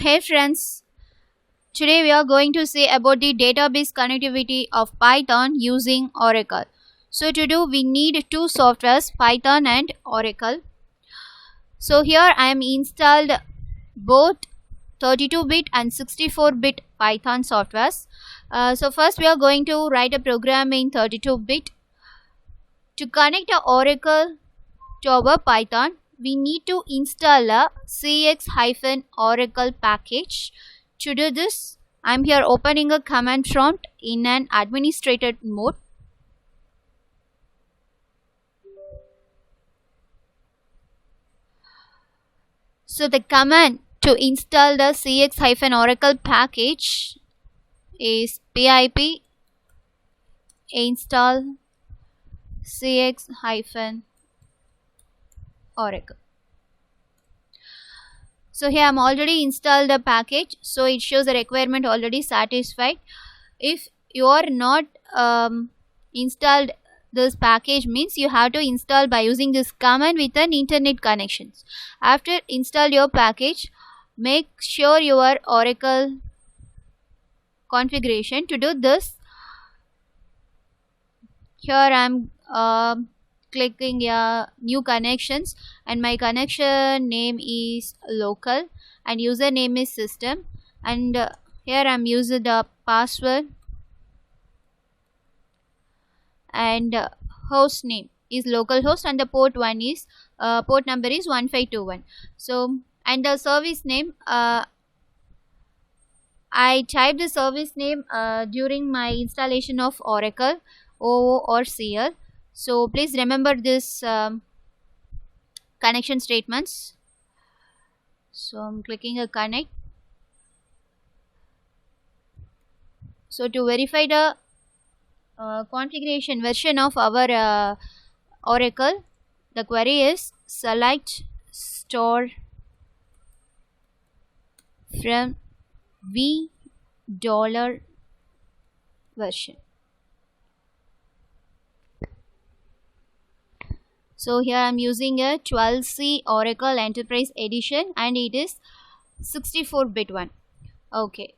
Hey friends, today we are going to see about the database connectivity of Python using Oracle. So to do we need two softwares, Python and Oracle. So here I am installed both 32-bit and 64-bit Python softwares. So first we are going to write a program in 32-bit. To connect a Oracle to our Python, we need to install a cx-oracle package. To do this, I'm here opening a command prompt in an administrator mode. So the command to install the cx-oracle package is pip install cx-oracle. So here I'm already installed the package, so it shows the requirement already satisfied. If you are not installed this package, means you have to install by using this command with an internet connections. After install your package, make sure your Oracle configuration. To do this, here I'm clicking new connections, and my connection name is local and username is system, and here I'm using the password, and host name is localhost, and the port number is 1521. So and the service name, I typed the service name during my installation of Oracle OO or CL. So please remember this connection statements. So I'm clicking a connect. So to verify the configuration version of our Oracle, the query is select store from v dollar version. So here I'm using a 12C Oracle Enterprise Edition, and it is 64-bit one. Okay.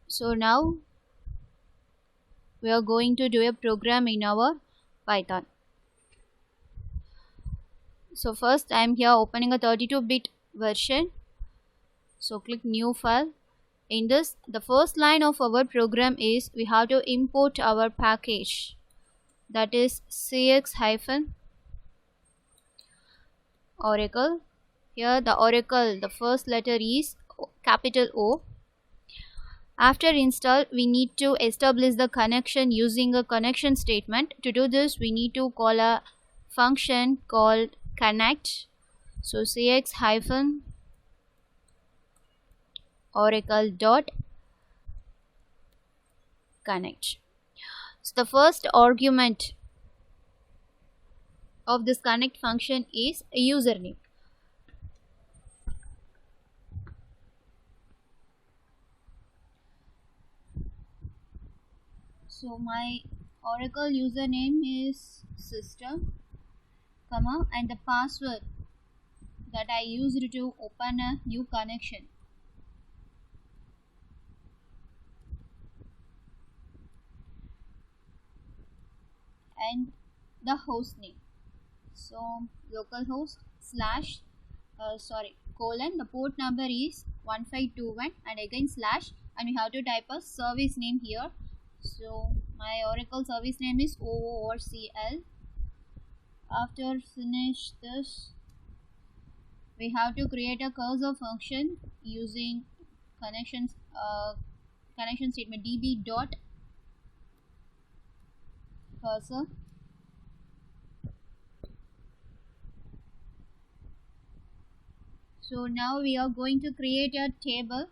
So now we are going to do a program in our Python. So first I'm here opening a 32-bit version. So click new file. In this, the first line of our program is we have to import our package, that is cx-oracle. Here the Oracle, the first letter is capital O. After install, we need to establish the connection using a connection statement. To do this, we need to call a function called connect. So cx-oracle dot connect. So the first argument of this connect function is a username. So my Oracle username is system, comma, and the password that I used to open a new connection. And the host name. So localhost slash colon, the port number is 1521, and again slash, and we have to type a service name here. So my Oracle service name is OO or CL. After finish this, we have to create a cursor function using connection statement db dot cursor. So now we are going to create a table.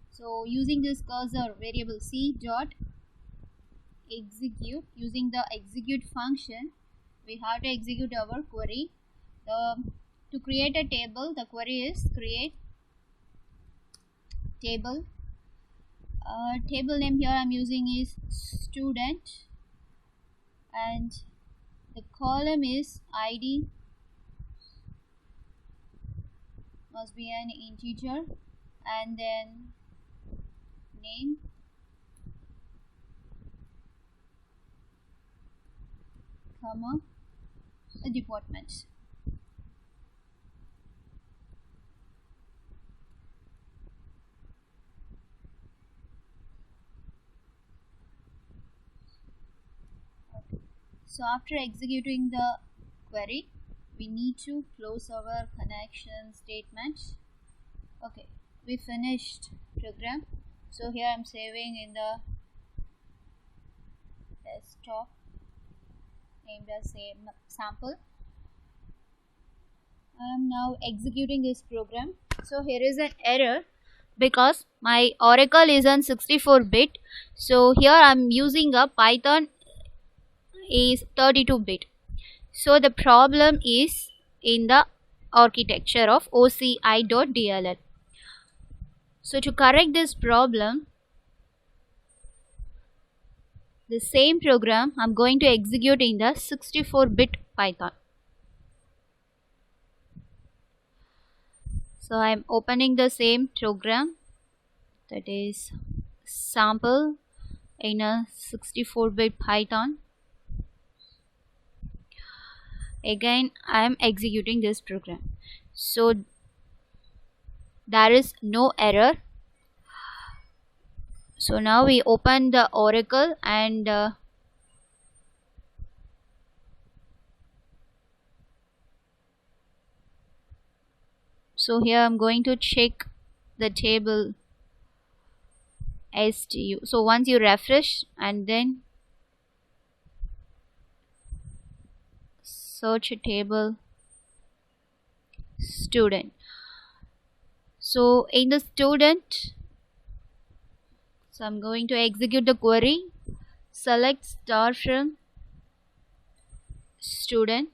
So using this cursor variable c dot execute, using the execute function, we have to execute our query. To create a table, the query is create table. Table name here I'm using is student, and the column is ID, must be an integer, and then name, comma, the department. So after executing the query, we need to close our connection statement. Okay, we finished program. So here I'm saving in the desktop named as same sample. I am now executing this program. So here is an error because my Oracle is on 64-bit. So here I'm using a Python is 32-bit. So the problem is in the architecture of OCI.dll. So to correct this problem, the same program I'm going to execute in the 64-bit Python. So I'm opening the same program, that is sample in a 64-bit Python. Again I am executing this program. So there is no error. So now we open the Oracle and so here I'm going to check the table STU. So once you refresh and then search a table student. So in the student, so I'm going to execute the query, select star from student.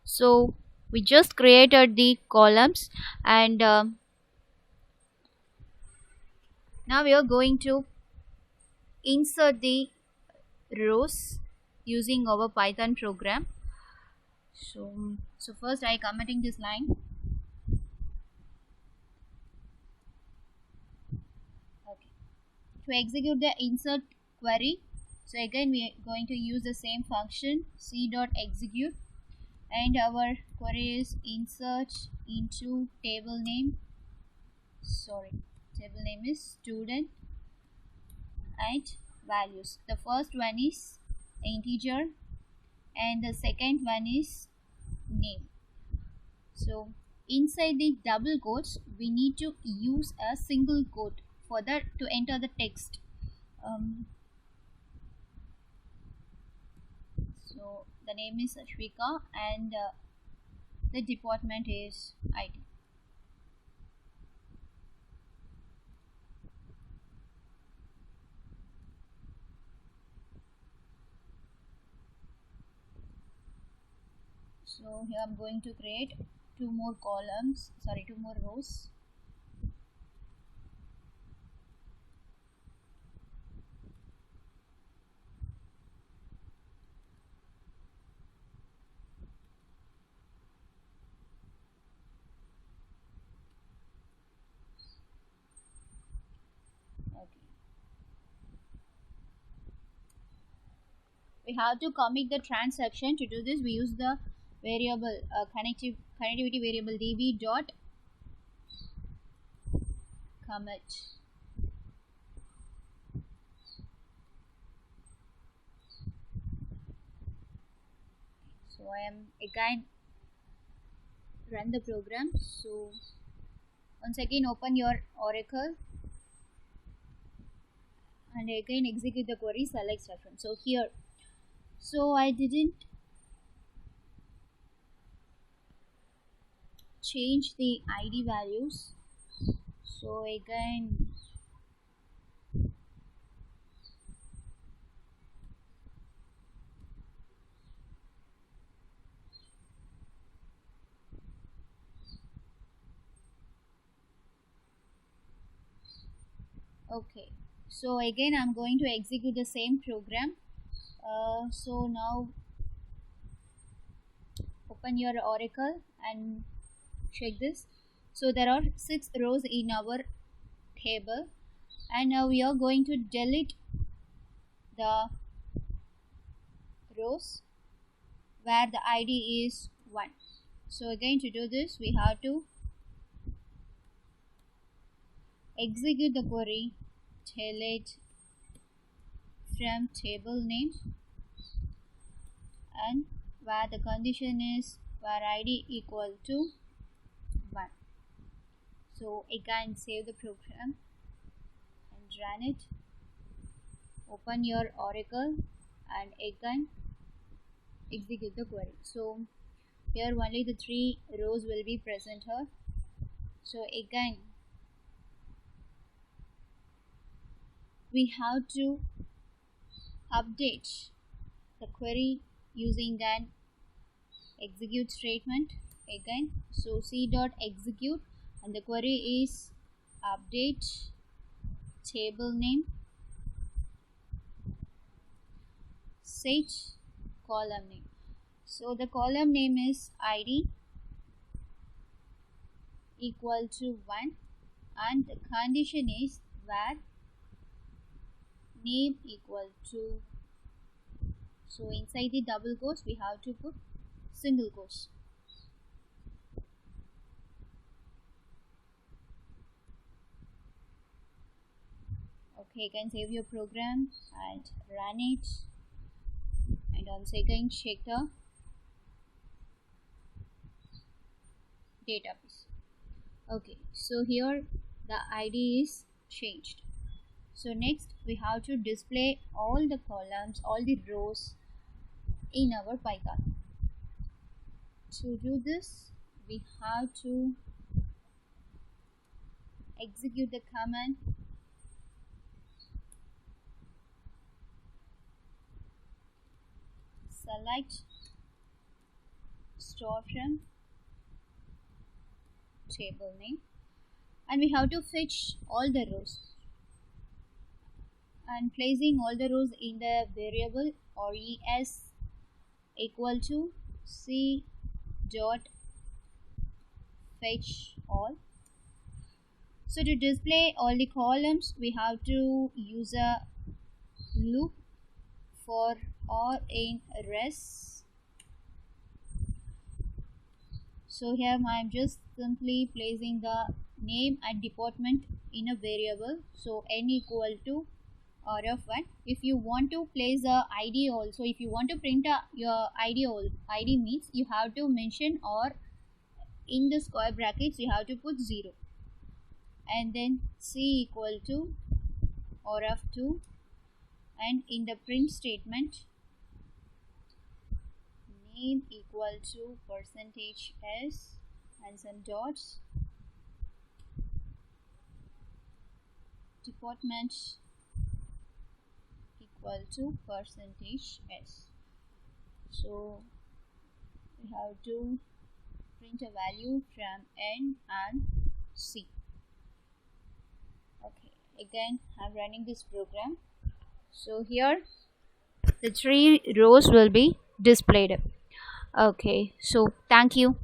So we just created the columns and now we are going to insert the rows using our Python program. So first I commenting this line. Okay. To execute the insert query, so again we are going to use the same function c.execute, and our query is insert into table name. Table name is student and values. The first one is integer and the second one is name. So inside the double quotes we need to use a single quote for that to enter the text. So the name is Ashwika and the department is IT. So here I'm going to create two more rows. Okay. We have to commit the transaction. To do this we use the variable connectivity variable db dot commit. So I am again run the program. So once again open your Oracle and again execute the query, select reference. So here, so I didn't change the ID values. So again okay, so again I'm going to execute the same program. So now open your Oracle and check this. So there are 6 rows in our table, and now we are going to delete the rows where the ID is 1. So again, to do this we have to execute the query delete from table name, and where the condition is where ID equal to 1. So again, save the program and run it. Open your Oracle and again execute the query. So here only the 3 rows will be present here. So again we have to update the query using an execute statement again. So c.execute, and the query is update table name set column name. So the column name is ID equal to 1, and the condition is where name equal to. So inside the double quotes we have to put single quotes. Okay, you can save your program and run it, and once again check the database. Okay, so here the ID is changed. So next we have to display all the columns, all the rows in our Python. To do this we have to execute the command select store from table name, and we have to fetch all the rows and placing all the rows in the variable res equal to c dot fetch all. So to display all the columns we have to use a loop for or in res. So here I am just simply placing the name and department in a variable, so n equal to or of 1. If you want to place a ID also, if you want to print your ID means you have to mention or in the square brackets you have to put 0, and then c equal to or of 2, and in the print statement name equal to %s and some dots, department equal to %s. So we have to print a value from n and c. Okay, again I'm running this program. So here the 3 rows will be displayed. Okay, so thank you.